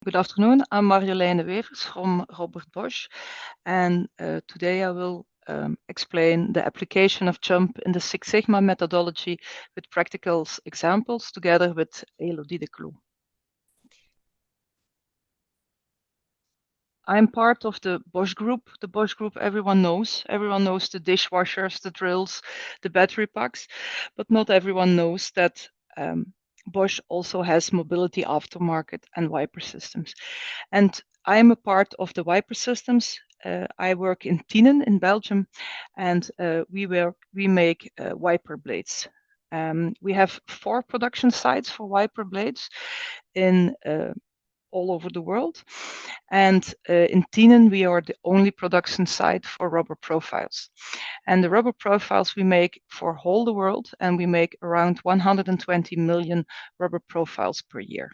Good afternoon. I'm Marjoleine Wevers from Robert Bosch, and today I will explain the application of JMP in the Six Sigma methodology with practical examples together with Elodie de Clou. I'm part of the Bosch Group. The Bosch Group everyone knows. Everyone knows the dishwashers, the drills, the battery packs, but not everyone knows that Bosch also has mobility aftermarket and wiper systems. And I'm a part of the wiper systems. I work in Tienen in Belgium, and we make wiper blades. We have 4 production sites for wiper blades in all over the world. And in Tienen, we are the only production site for rubber profiles. And the rubber profiles we make for all the world, and we make around 120 million rubber profiles per year.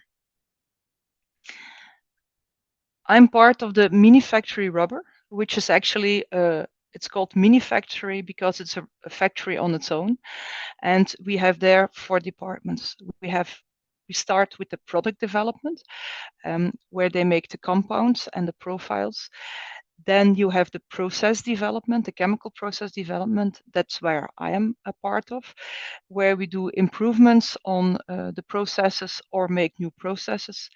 I'm part of the mini factory rubber, which is actually it's called mini factory because it's a factory on its own, and we have there 4 departments. We start with the product development, where they make the compounds and the profiles. Then you have the process development, the chemical process development. That's where I am a part of, where we do improvements on the processes or make new processes.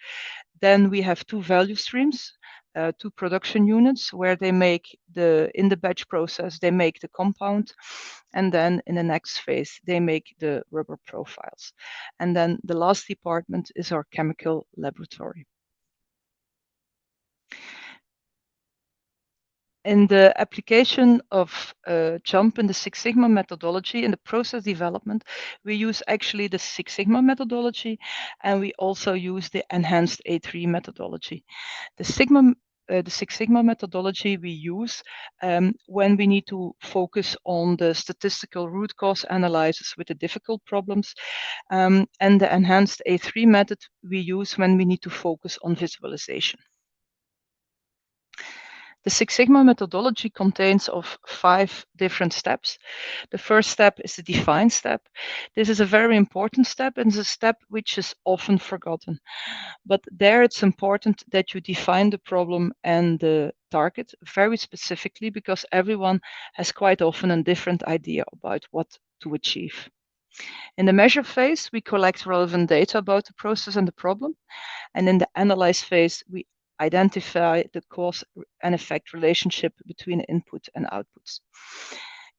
Then we have 2 value streams, 2 production units where they make in the batch process, they make the compound. And then in the next phase, they make the rubber profiles. And then the last department is our chemical laboratory. In the application of JMP in the Six Sigma methodology in the process development, we use actually the Six Sigma methodology, and we also use the enhanced A3 methodology. The Six Sigma methodology we use when we need to focus on the statistical root cause analysis with the difficult problems, and the enhanced A3 method we use when we need to focus on visualization. The Six Sigma methodology contains of 5 different steps. The first step is the define step. This is a very important step and is a step which is often forgotten. But there it's important that you define the problem and the target very specifically, because everyone has quite often a different idea about what to achieve. In the measure phase, we collect relevant data about the process and the problem. And in the analyze phase, we identify the cause and effect relationship between input and outputs.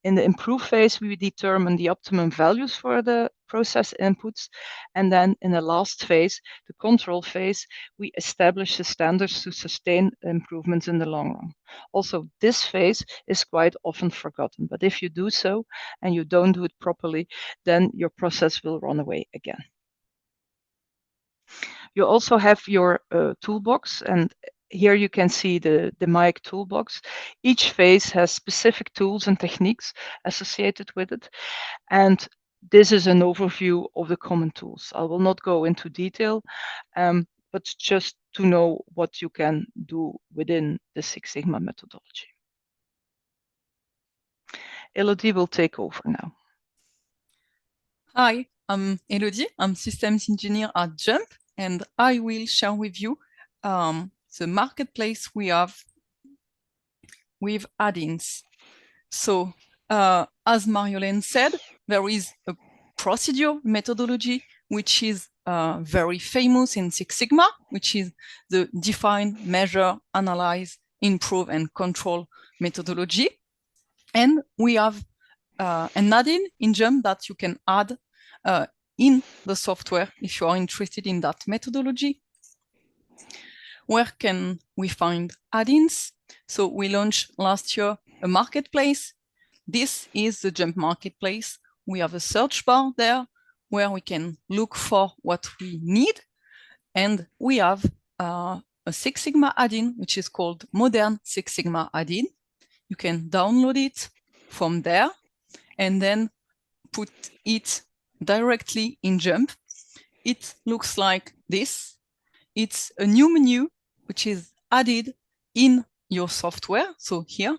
In the improve phase, we determine the optimum values for the process inputs. And then in the last phase, the control phase, we establish the standards to sustain improvements in the long run. Also, this phase is quite often forgotten, but if you do so and you don't do it properly, then your process will run away again. You also have your toolbox, and here you can see the MAIC toolbox. Each phase has specific tools and techniques associated with it, and this is an overview of the common tools. I will not go into detail, but just to know what you can do within the Six Sigma methodology. Elodie will take over now. Hi, I'm Elodie. I'm systems engineer at JMP, and I will share with you the marketplace we have with add-ins. So as Marjolaine said, there is a procedure methodology which is very famous in Six Sigma, which is the define, measure, analyze, improve, and control methodology. And we have an add-in in JMP that you can add in the software if you are interested in that methodology. Where can we find add-ins? So we launched last year a marketplace. This is the JMP marketplace. We have a search bar there where we can look for what we need. And we have a Six Sigma add-in, which is called Modern Six Sigma add-in. You can download it from there and then put it directly in JMP. It looks like this. It's a new menu which is added in your software. So here,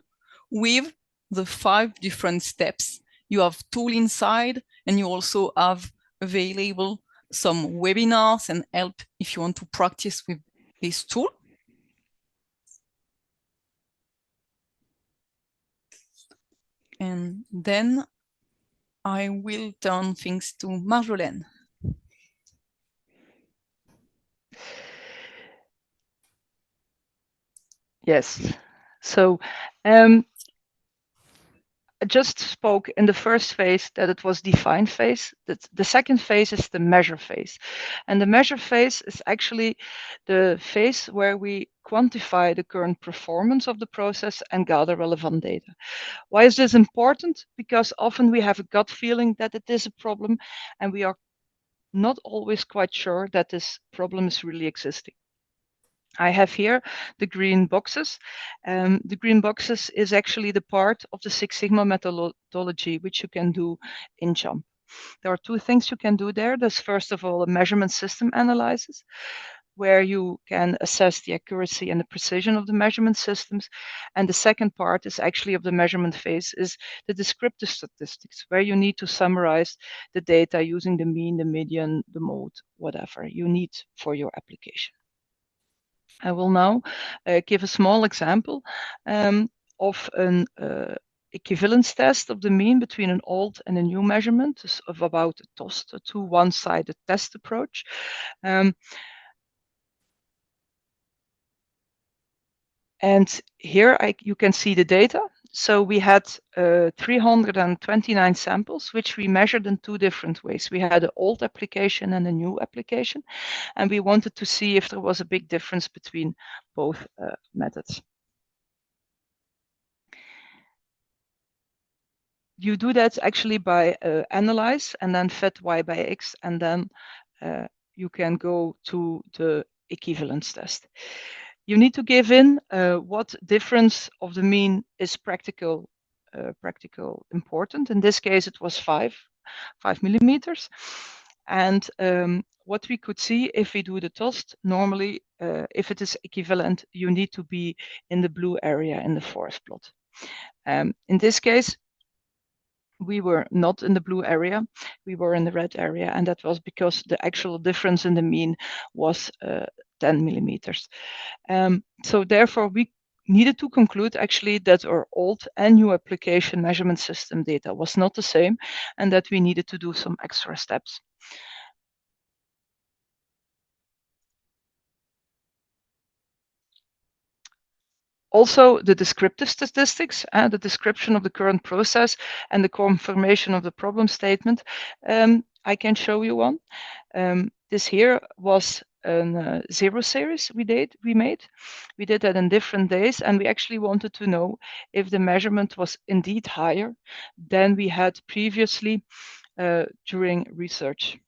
with the 5 different steps. You have tool inside, and you also have available some webinars and help if you want to practice with this tool. And then I will turn things to Marjolaine. Yes. So I just spoke in the first phase that it was define phase. The second phase is the measure phase. And the measure phase is actually the phase where we quantify the current performance of the process and gather relevant data. Why is this important? Because often we have a gut feeling that it is a problem and we are not always quite sure that this problem is really existing. I have here the green boxes. The green boxes is actually the part of the Six Sigma methodology, which you can do in JMP. There are two things you can do there. There's first of all a measurement system analysis, where you can assess the accuracy and the precision of the measurement systems. And the second part is actually of the measurement phase is the descriptive statistics, where you need to summarize the data using the mean, the median, the mode, whatever you need for your application. I will now give a small example of an equivalence test of the mean between an old and a new measurement of about a TOST, a two one-sided test approach. And here you can see the data. So we had 329 samples, which we measured in two different ways. We had an old application and a new application, and we wanted to see if there was a big difference between both methods. You do that actually by analyze and then fit y by x, and then you can go to the equivalence test. You need to give in what difference of the mean is practical important. In this case, it was 5 millimeters. And what we could see if we do the TOST, normally, if it is equivalent, you need to be in the blue area in the forest plot. In this case, we were not in the blue area, we were in the red area, and that was because the actual difference in the mean was 10 millimeters. So therefore, we needed to conclude actually that our old and new application measurement system data was not the same, and that we needed to do some extra steps. Also, the descriptive statistics, the description of the current process and the confirmation of the problem statement. I can show you one. This here was a zero series we made. We did that in different days, and we actually wanted to know if the measurement was indeed higher than we had previously during research.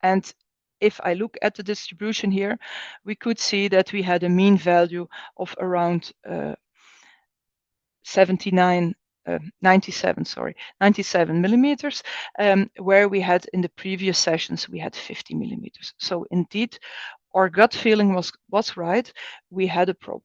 And if I look at the distribution here, we could see that we had a mean value of around 97 millimeters, where we had in the previous sessions, we had 50 millimeters. So indeed, our gut feeling was right. We had a problem.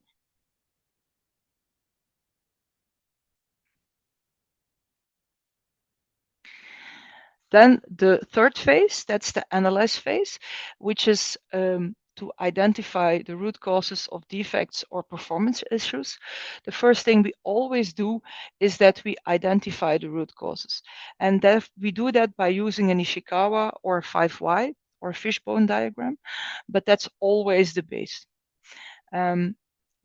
Then the third phase, that's the analyze phase, which is to identify the root causes of defects or performance issues. The first thing we always do is that we identify the root causes. And that we do that by using an Ishikawa or 5Y or fishbone diagram, but that's always the base.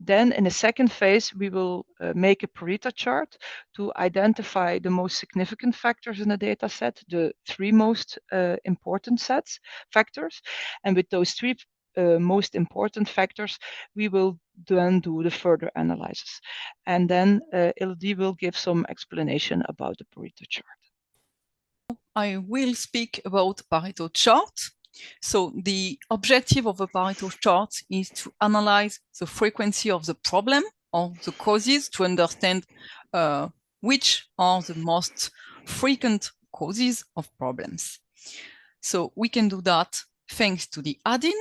Then in the second phase, we will make a Pareto chart to identify the most significant factors in the data set, the three most important factors. And with those three most important factors, we will then do the further analysis. And then LD will give some explanation about the Pareto chart. I will speak about Pareto chart. So the objective of a Pareto chart is to analyze the frequency of the problem or the causes to understand which are the most frequent causes of problems. So we can do that thanks to the add-in.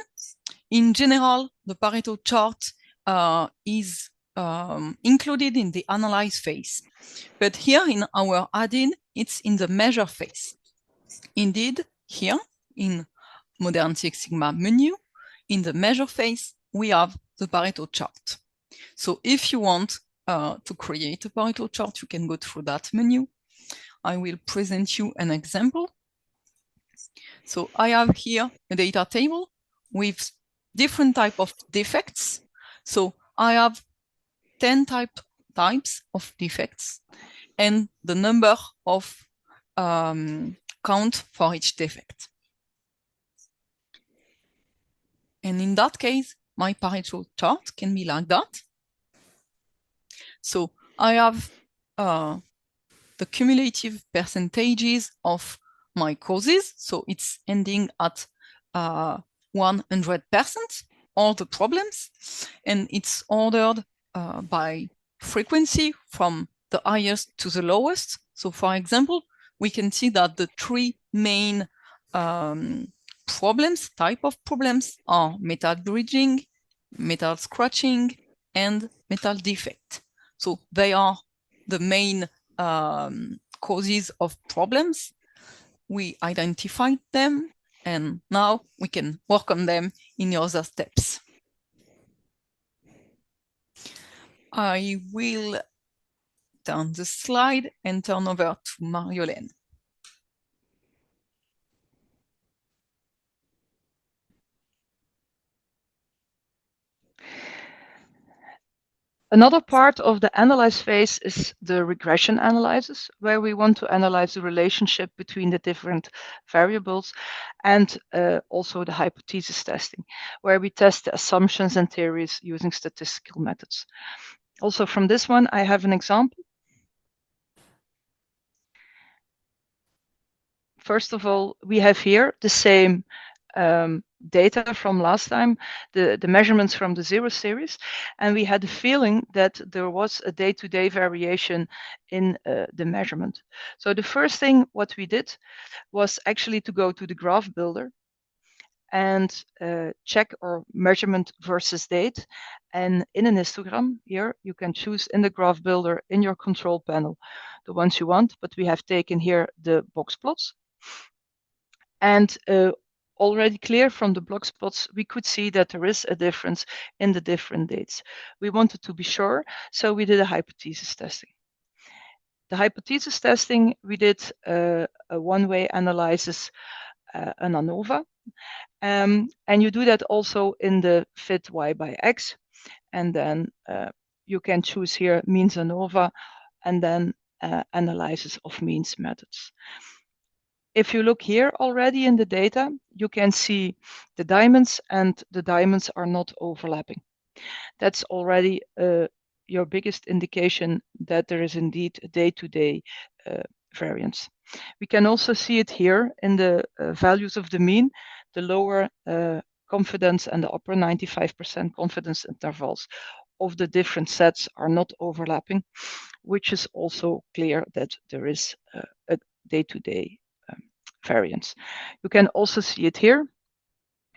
In general, the Pareto chart is included in the analyze phase. But here in our add-in, it's in the measure phase. Indeed, here in Modern Six Sigma menu. In the measure phase, we have the Pareto chart. So if you want to create a Pareto chart, you can go through that menu. I will present you an example. So I have here a data table with different type of defects. So I have 10 types of defects and the number of count for each defect. And in that case, my Pareto chart can be like that. So I have the cumulative percentages of my causes. So it's ending at 100%, all the problems. And it's ordered by frequency from the highest to the lowest. So for example, we can see that the three main type of problems are metal bridging, metal scratching, and metal defect. So they are the main causes of problems. We identified them, and now we can work on them in the other steps. I will turn the slide and turn over to Mariolène. Another part of the analyze phase is the regression analysis, where we want to analyze the relationship between the different variables and also the hypothesis testing, where we test the assumptions and theories using statistical methods. Also from this one, I have an example. First of all, we have here the same data from last time, the measurements from the 0 series, and we had the feeling that there was a day-to-day variation in the measurement. So the first thing what we did was actually to go to the graph builder and check our measurement versus date. And in an histogram here, you can choose in the graph builder in your control panel the ones you want, but we have taken here the box plots. And already clear from the block spots, we could see that there is a difference in the different dates. We wanted to be sure, so we did a hypothesis testing. The hypothesis testing, we did a one-way analysis, an ANOVA, and you do that also in the fit y by x, and then you can choose here means ANOVA, and then analysis of means methods. If you look here already in the data, you can see the diamonds, and the diamonds are not overlapping. That's already your biggest indication that there is indeed a day-to-day variance. We can also see it here in the values of the mean, the lower confidence and the upper 95% confidence intervals of the different sets are not overlapping, which is also clear that there is a day-to-day variance. You can also see it here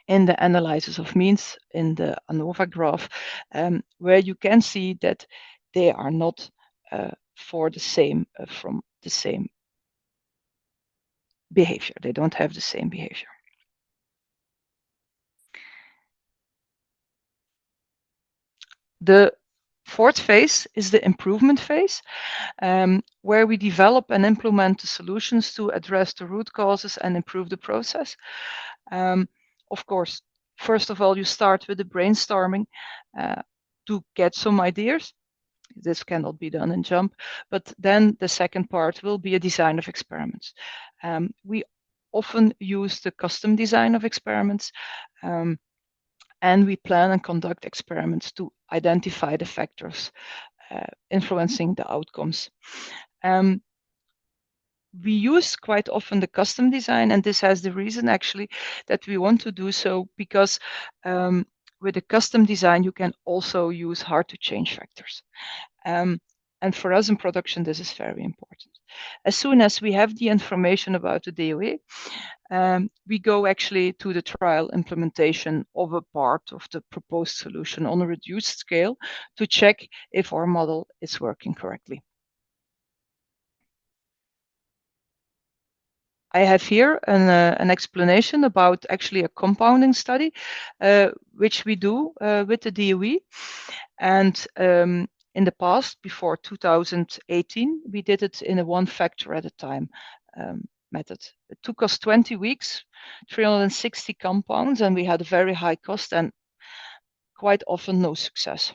in the analysis of means in the ANOVA graph, where you can see that they are not for the same from the same behavior. They don't have the same behavior. The fourth phase is the improvement phase, where we develop and implement the solutions to address the root causes and improve the process. Of course, first of all, you start with the brainstorming to get some ideas. This cannot be done in JMP, but then the second part will be a design of experiments. We often use the custom design of experiments, and we plan and conduct experiments to identify the factors influencing the outcomes. We use quite often the custom design, and this has the reason actually that we want to do so because with the custom design you can also use hard to change factors. And for us in production, this is very important. As soon as we have the information about the DOE, we go actually to the trial implementation of a part of the proposed solution on a reduced scale to check if our model is working correctly. I have here an explanation about actually a compounding study, which we do with the DOE. And in the past, before 2018, we did it in a one factor at a time method. It took us 20 weeks, 360 compounds, and we had a very high cost and quite often no success.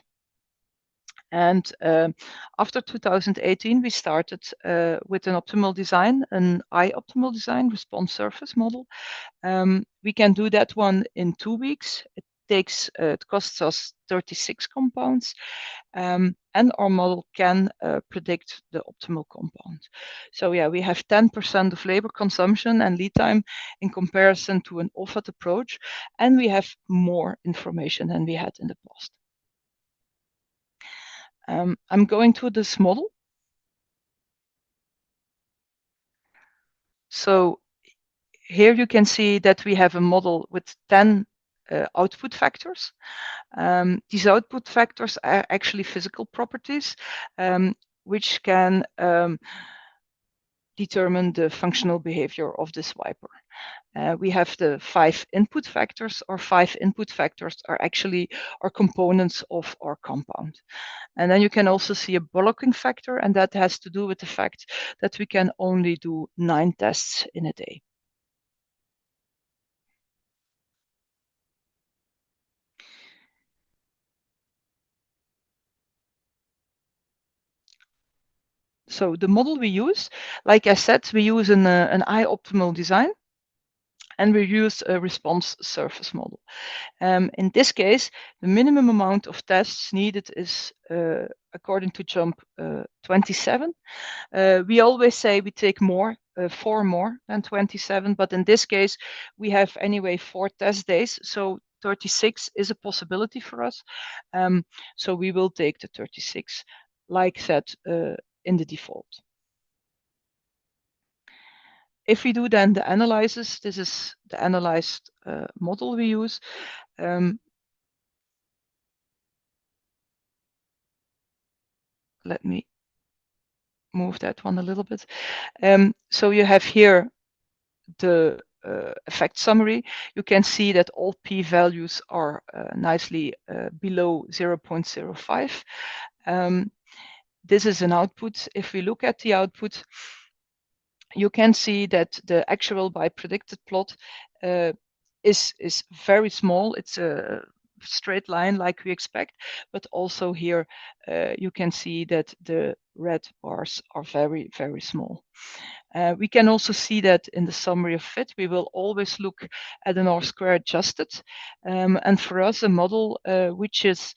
And after 2018, we started with an optimal design, an optimal design response surface model. We can do that one in 2 weeks. It costs us 36 compounds, and our model can predict the optimal compound. So yeah, we have 10% of labor consumption and lead time in comparison to an OFAT approach, and we have more information than we had in the past. I'm going to this model. So here you can see that we have a model with 10 output factors. These output factors are actually physical properties, which can determine the functional behavior of this wiper. We have the 5 input factors. Our 5 input factors are actually our components of our compound. And then you can also see a bottlenecking factor, and that has to do with the fact that we can only do 9 tests in a day. So the model we use, like I said, we use an optimal design, and we use a response surface model. In this case, the minimum amount of tests needed is, according to JMP, 27. We always say we take more, 4 more than 27, but in this case, we have anyway 4 test days, so 36 is a possibility for us. So we will take the 36, like said, in the default. If we do then the analysis, this is the analyzed model we use. Let me move that one a little bit. So you have here the effect summary. You can see that all p-values are nicely below 0.05. This is an output. If we look at the output, you can see that the actual by predicted plot is very small. It's a straight line like we expect, but also here you can see that the red bars are very, very small. We can also see that in the summary of fit, we will always look at an R-square adjusted. And for us, a model which is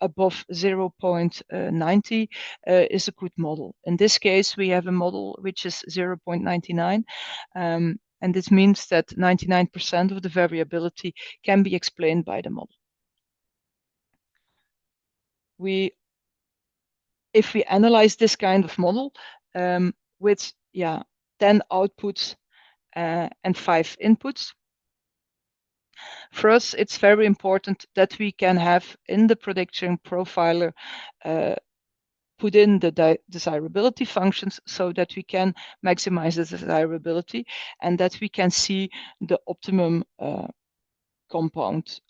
above 0.90 is a good model. In this case, we have a model which is 0.99. And this means that 99% of the variability can be explained by the model. If we analyze this kind of model with 10 outputs and 5 inputs, for us, it's very important that we can have in the prediction profiler put in the desirability functions so that we can maximize the desirability and that we can see the optimum compound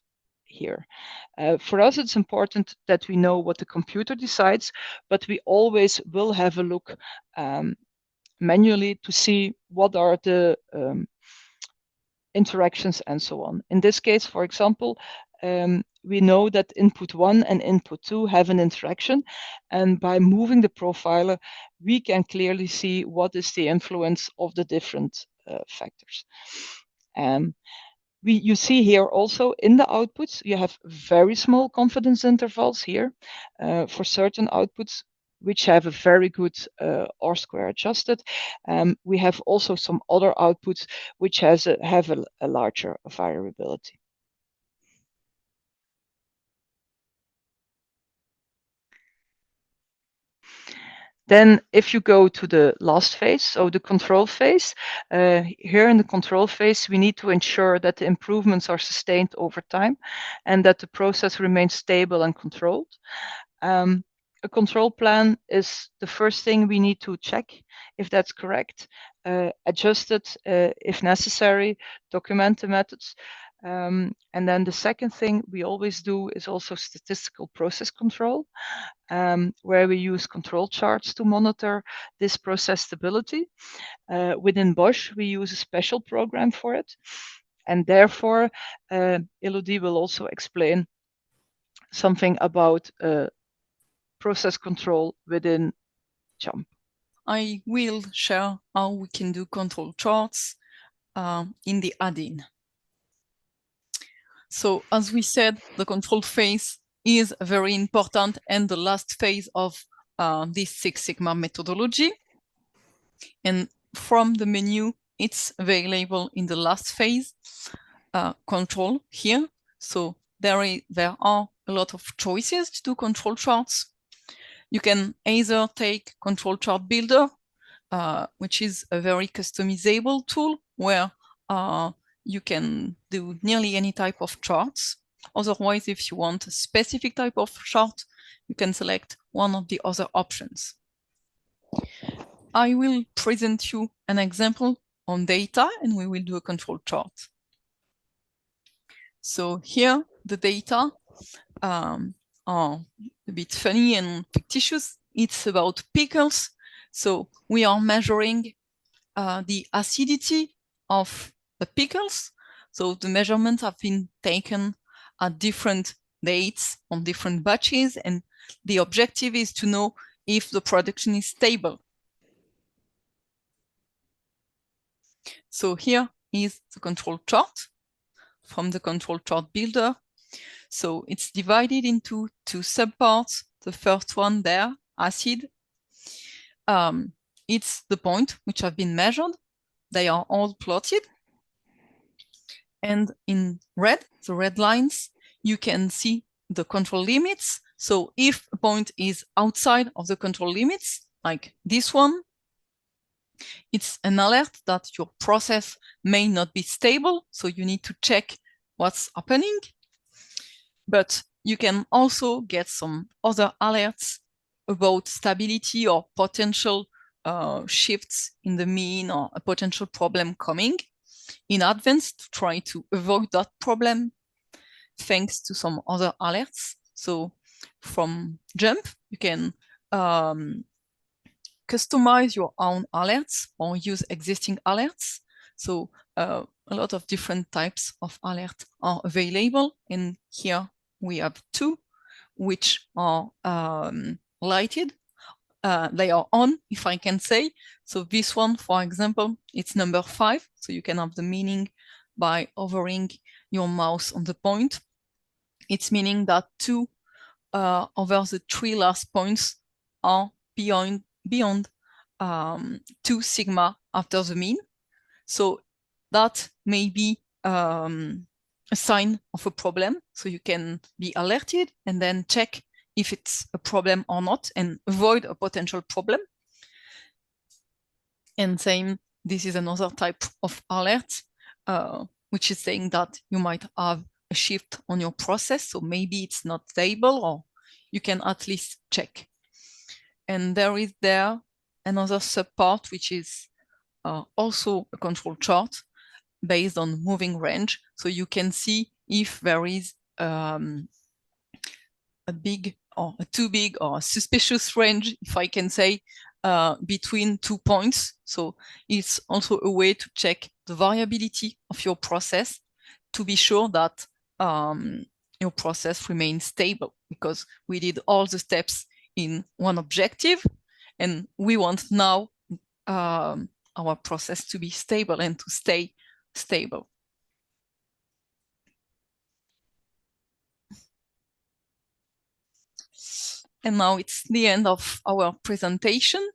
here. For us, it's important that we know what the computer decides, but we always will have a look manually to see what are the interactions and so on. In this case, for example, we know that input 1 and input 2 have an interaction, and by moving the profiler, we can clearly see what is the influence of the different factors. You see here also in the outputs, you have very small confidence intervals here for certain outputs, which have a very good R-square adjusted. We have also some other outputs which have a larger variability. Then if you go to the last phase, so the control phase, here in the control phase, we need to ensure that the improvements are sustained over time and that the process remains stable and controlled. A control plan is the first thing we need to check if that's correct, adjust it if necessary, document the methods. And then the second thing we always do is also statistical process control, where we use control charts to monitor this process stability. Within Bosch, we use a special program for it. And therefore, Elodie will also explain something about process control within JMP. I will share how we can do control charts in the add-in. So as we said, the control phase is very important and the last phase of this Six Sigma methodology. And from the menu, it's available in the last phase, control here. So there are a lot of choices to do control charts. You can either take control chart builder, which is a very customizable tool where you can do nearly any type of charts. Otherwise, if you want a specific type of chart, you can select one of the other options. I will present you an example on data and we will do a control chart. So here, the data are a bit funny and fictitious. It's about pickles. So we are measuring the acidity of the pickles. So the measurements have been taken at different dates on different batches, and the objective is to know if the production is stable. So here is the control chart from the control chart builder. So it's divided into two subparts. The first one there, acid. It's the point which have been measured. They are all plotted. And in red, the red lines, you can see the control limits. So if a point is outside of the control limits, like this one, it's an alert that your process may not be stable. So you need to check what's happening. But you can also get some other alerts about stability or potential shifts in the mean or a potential problem coming in advance to try to avoid that problem thanks to some other alerts. So from JMP, you can customize your own alerts or use existing alerts. So a lot of different types of alerts are available. And here we have two, which are lighted. They are on, if I can say. So this one, for example, it's number 5. So you can have the meaning by hovering your mouse on the point. It's meaning that 2 over the 3 last points are beyond 2 sigma after the mean. So that may be a sign of a problem. So you can be alerted and then check if it's a problem or not and avoid a potential problem. And same, this is another type of alert, which is saying that you might have a shift on your process. So maybe it's not stable, or you can at least check. And there is another subpart, which is also a control chart based on moving range. So you can see if there is a big or a too big or a suspicious range, if I can say, between 2 points. So it's also a way to check the variability of your process to be sure that your process remains stable, because we did all the steps in one objective and we want now our process to be stable and to stay stable. And now it's the end of our presentation.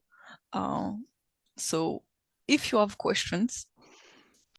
So if you have questions,